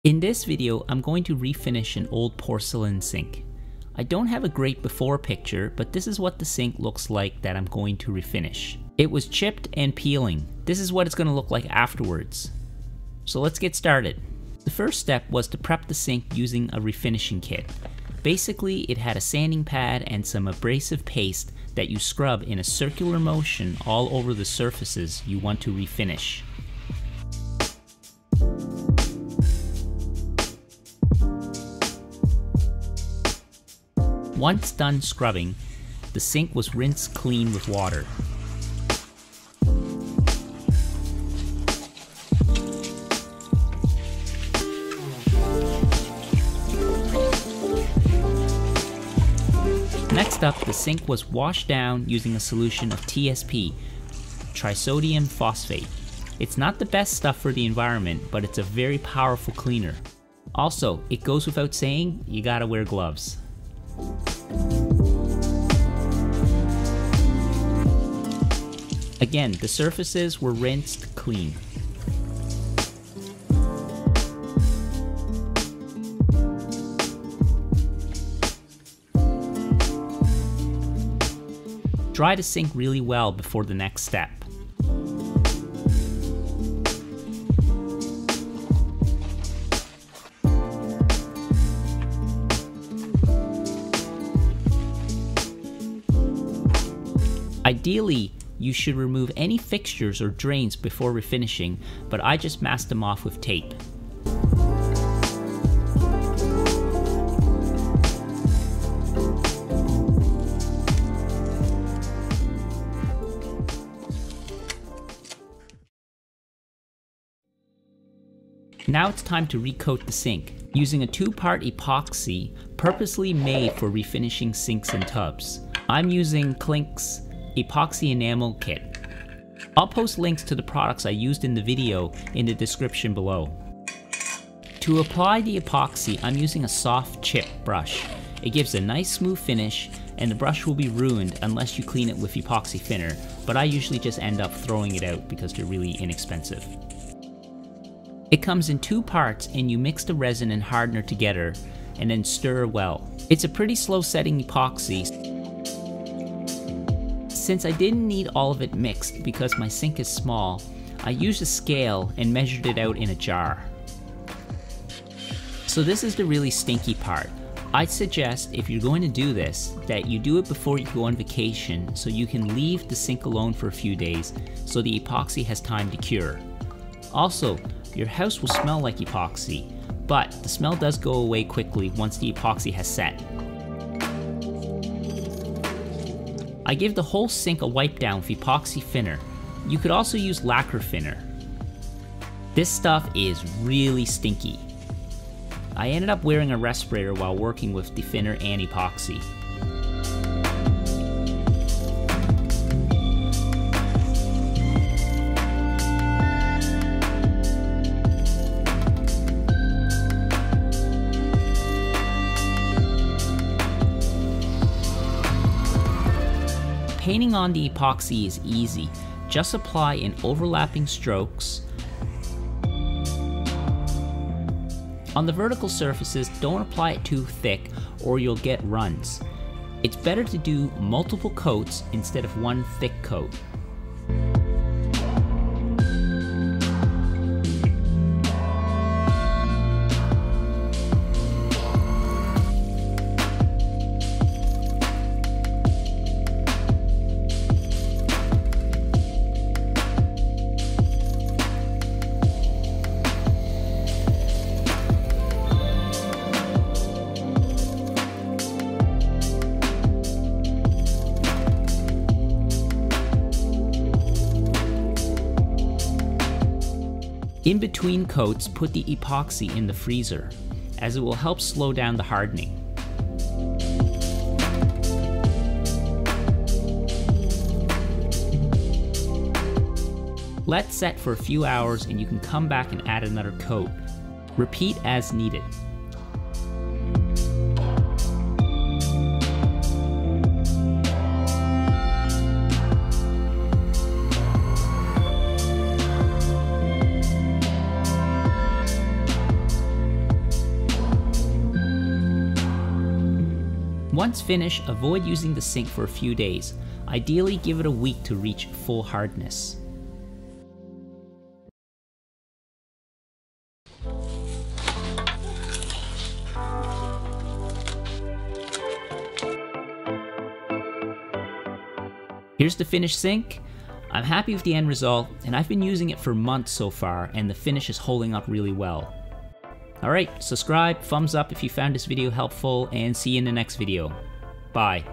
In this video, I'm going to refinish an old porcelain sink. I don't have a great before picture, but this is what the sink looks like that I'm going to refinish. It was chipped and peeling. This is what it's going to look like afterwards. So let's get started. The first step was to prep the sink using a refinishing kit. Basically, it had a sanding pad and some abrasive paste that you scrub in a circular motion all over the surfaces you want to refinish. Once done scrubbing, the sink was rinsed clean with water. Next up, the sink was washed down using a solution of TSP, trisodium phosphate. It's not the best stuff for the environment, but it's a very powerful cleaner. Also, it goes without saying, you gotta wear gloves. Again, the surfaces were rinsed clean. Dry the sink really well before the next step. Ideally, you should remove any fixtures or drains before refinishing, but I just masked them off with tape. Now it's time to recoat the sink, using a 2-part epoxy purposely made for refinishing sinks and tubs. I'm using Klink's Epoxy Enamel Kit. I'll post links to the products I used in the video in the description below. To apply the epoxy, I'm using a soft chip brush. It gives a nice smooth finish, and the brush will be ruined unless you clean it with epoxy thinner, but I usually just end up throwing it out because they're really inexpensive. It comes in 2 parts, and you mix the resin and hardener together and then stir well. It's a pretty slow setting epoxy. Since I didn't need all of it mixed because my sink is small, I used a scale and measured it out in a jar. So this is the really stinky part. I'd suggest, if you're going to do this, that you do it before you go on vacation so you can leave the sink alone for a few days so the epoxy has time to cure. Also, your house will smell like epoxy, but the smell does go away quickly once the epoxy has set. I give the whole sink a wipe down with epoxy thinner. You could also use lacquer thinner. This stuff is really stinky. I ended up wearing a respirator while working with the thinner and epoxy. Painting on the epoxy is easy. Just apply in overlapping strokes. On the vertical surfaces, don't apply it too thick or you'll get runs. It's better to do multiple coats instead of one thick coat. In between coats, put the epoxy in the freezer, as it will help slow down the hardening. Let set for a few hours and you can come back and add another coat. Repeat as needed. Once finished, avoid using the sink for a few days. Ideally, give it a week to reach full hardness. Here's the finished sink. I'm happy with the end result, and I've been using it for months so far, and the finish is holding up really well. Alright, subscribe, thumbs up if you found this video helpful, and see you in the next video. Bye.